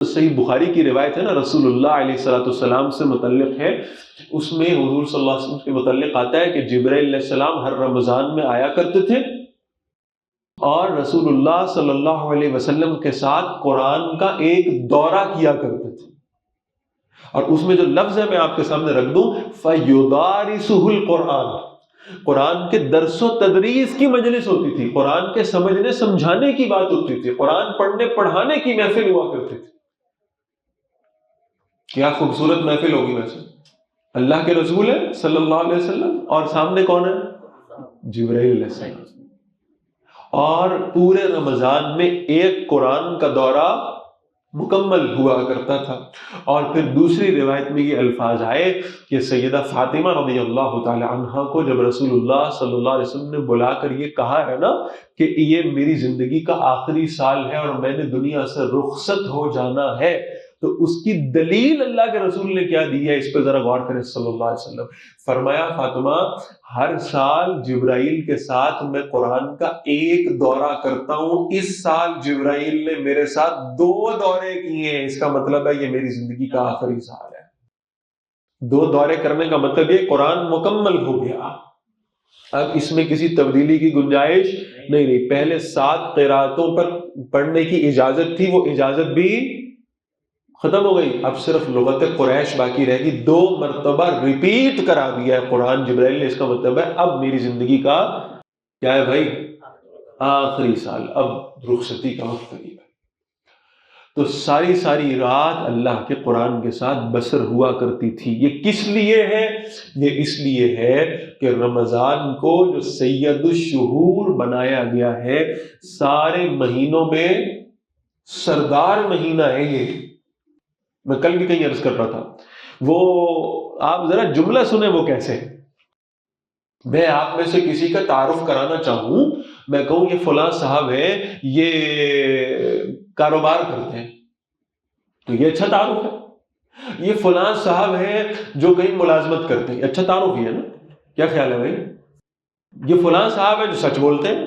صحیح بخاری کی روایت ہے نا، رسول اللہ علیہ الصلوۃ والسلام سے متعلق ہے، اس میں حضور صلی اللہ علیہ وسلم کے متعلق آتا ہے کہ جبرائیل علیہ السلام ہر رمضان میں آیا کرتے تھے اور رسول اللہ صلی اللہ علیہ وسلم کے ساتھ قرآن کا ایک دورہ کیا کرتے تھے، اور اس میں جو لفظ ہے میں آپ کے سامنے رکھ دوں، فَيُدَارِسُهُ الْقُرْآنَ، قرآن کے درس و تدریس کی مجلس ہوتی تھی، قرآن کے سمجھنے سمجھانے کی بات ہوتی تھی، قرآن پڑھنے پڑھانے کی محفل ہوا کرتی تھی۔ کیا خوبصورت محفل ہوگی ویسے، اللہ کے رسول ہے صلی اللہ علیہ وسلم اور سامنے کون ہے؟ جبرائیل علیہ السلام، اور پورے رمضان میں ایک قرآن کا دورہ مکمل ہوا کرتا تھا۔ اور پھر دوسری روایت میں یہ الفاظ آئے کہ سیدہ فاطمہ رضی اللہ تعالی عنہا کو جب رسول اللہ صلی اللہ علیہ وسلم نے بلا کر یہ کہا ہے نا کہ یہ میری زندگی کا آخری سال ہے اور میں نے دنیا سے رخصت ہو جانا ہے، تو اس کی دلیل اللہ کے رسول نے کیا دی ہے، اس پہ ذرا غور کریں صلی اللہ علیہ وسلم۔ فرمایا فاطمہ ہر سال جبرائیل کے ساتھ میں قرآن کا ایک دورہ کرتا ہوں، اس سال جبرائیل نے میرے ساتھ 2 دورے کیے ہیں، اس کا مطلب ہے یہ میری زندگی کا آخری سال ہے۔ 2 دورے کرنے کا مطلب یہ قرآن مکمل ہو گیا، اب اس میں کسی تبدیلی کی گنجائش نہیں۔ پہلے 7 قرأتوں پر پڑھنے کی اجازت تھی، وہ اجازت بھی ختم ہو گئی، اب صرف لغت قریش باقی رہ گی۔ 2 مرتبہ ریپیٹ کرا دیا ہے قرآن جبرائیل نے، اس کا مطلب ہے اب میری زندگی کا کیا ہے بھائی، آخری سال، اب رخصتی کا وقت قریب ہے۔ تو ساری رات اللہ کے قرآن کے ساتھ بسر ہوا کرتی تھی۔ یہ کس لیے ہے؟ یہ اس لیے ہے کہ رمضان کو جو سید الشہور بنایا گیا ہے، سارے مہینوں میں سردار مہینہ ہے یہ۔ میں کل بھی کہیں عرض کر رہا تھا، وہ آپ ذرا جملہ سنیں وہ کیسے، میں آپ میں سے کسی کا تعارف کرانا چاہوں، میں کہوں یہ فلاں صاحب ہے، یہ کاروبار کرتے ہیں، تو یہ اچھا تعارف ہے۔ یہ فلاں صاحب ہے جو کہیں ملازمت کرتے ہیں، اچھا تعارف ہی ہے نا، کیا خیال ہے بھائی؟ یہ فلاں صاحب ہے جو سچ بولتے ہیں،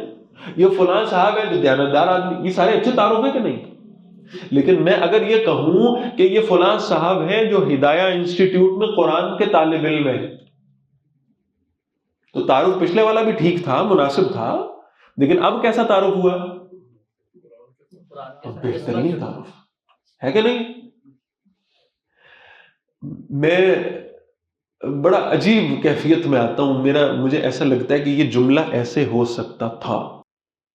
یہ فلاں صاحب ہے جو دیانتدار آدمی، یہ سارے اچھے تعارف ہیں کہ نہیں؟ لیکن میں اگر یہ کہوں کہ یہ فلاں صاحب ہے جو ہدایہ انسٹیٹیوٹ میں قرآن کے طالب علم ہے، تو تعارف پچھلے والا بھی ٹھیک تھا، مناسب تھا، لیکن اب کیسا تعارف ہوا؟ بہترین تعارف ہے کہ نہیں؟ میں بڑا عجیب کیفیت میں آتا ہوں، مجھے ایسا لگتا ہے کہ یہ جملہ ایسے ہو سکتا تھا،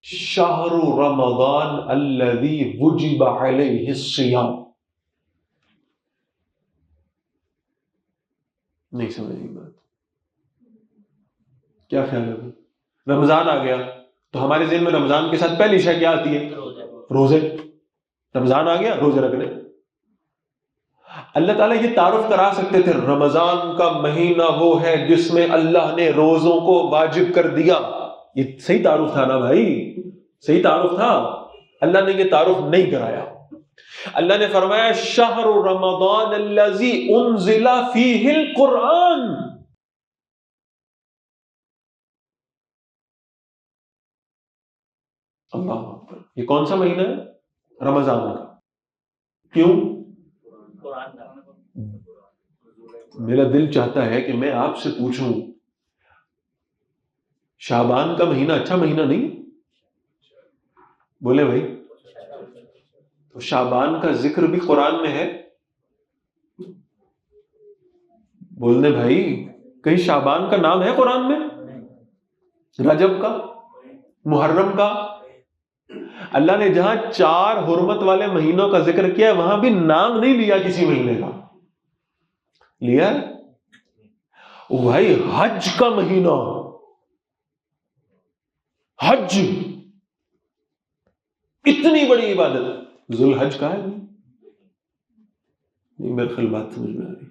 شہر رمضان الذی وجب علیہ الصیام۔ نہیں سمجھیں بات، کیا خیال ہے؟ رمضان آ گیا تو ہمارے ذہن میں رمضان کے ساتھ پہلی شے کیا آتی ہے؟ روزے۔ رمضان آ گیا، روزے رکھنے۔ اللہ تعالیٰ یہ تعارف کرا سکتے تھے، رمضان کا مہینہ وہ ہے جس میں اللہ نے روزوں کو واجب کر دیا، یہ صحیح تعارف تھا نا بھائی، صحیح تعارف تھا۔ اللہ نے یہ تعارف نہیں کرایا، اللہ نے فرمایا شہر رمضان الذی انزل فیہ القرآن۔ اللہ اکبر، یہ کون سا مہینہ ہے؟ رمضان کا۔ کیوں؟ میرا دل چاہتا ہے کہ میں آپ سے پوچھوں، شعبان کا مہینہ اچھا مہینہ نہیں؟ بولے بھائی، تو شعبان کا ذکر بھی قرآن میں ہے؟ بولنے بھائی، کہیں شعبان کا نام ہے قرآن میں؟ رجب کا، محرم کا؟ اللہ نے جہاں 4 حرمت والے مہینوں کا ذکر کیا وہاں بھی نام نہیں لیا کسی مہینے کا، لیا بھائی حج کا مہینہ، حج اتنی بڑی عبادت، ذوالحج کا ہے نہیں؟ میرے خیال بات سمجھ میں آ رہی۔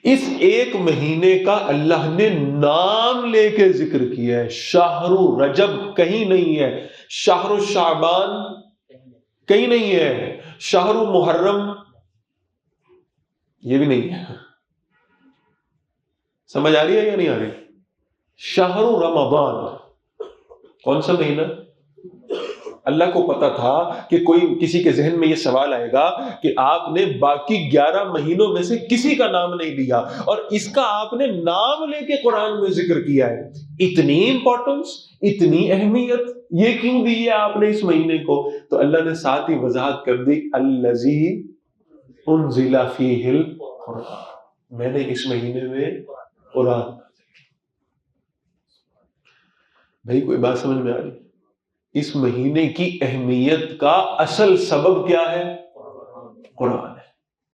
اس ایک مہینے کا اللہ نے نام لے کے ذکر کیا ہے، شہر رجب کہیں نہیں ہے، شہر شعبان کہیں نہیں ہے، شہر محرم یہ بھی نہیں ہے۔ سمجھ آ رہی ہے یا نہیں آ رہی؟ شہر رمضان کون سا مہینہ؟ اللہ کو پتا تھا کہ کوئی کسی کے ذہن میں یہ سوال آئے گا کہ آپ نے باقی 11 مہینوں میں سے کسی کا نام نہیں لیا اور اس کا آپ نے نام لے کے قرآن میں ذکر کیا ہے. اتنی امپورٹنس، اتنی اہمیت یہ کیوں دی ہے آپ نے اس مہینے کو؟ تو اللہ نے ساتھ ہی وضاحت کر دی الذی انزل فیہ القرآن، میں نے اس مہینے میں قرآن. بھائی کوئی بات سمجھ میں آ رہی؟ اس مہینے کی اہمیت کا اصل سبب کیا ہے؟ قرآن.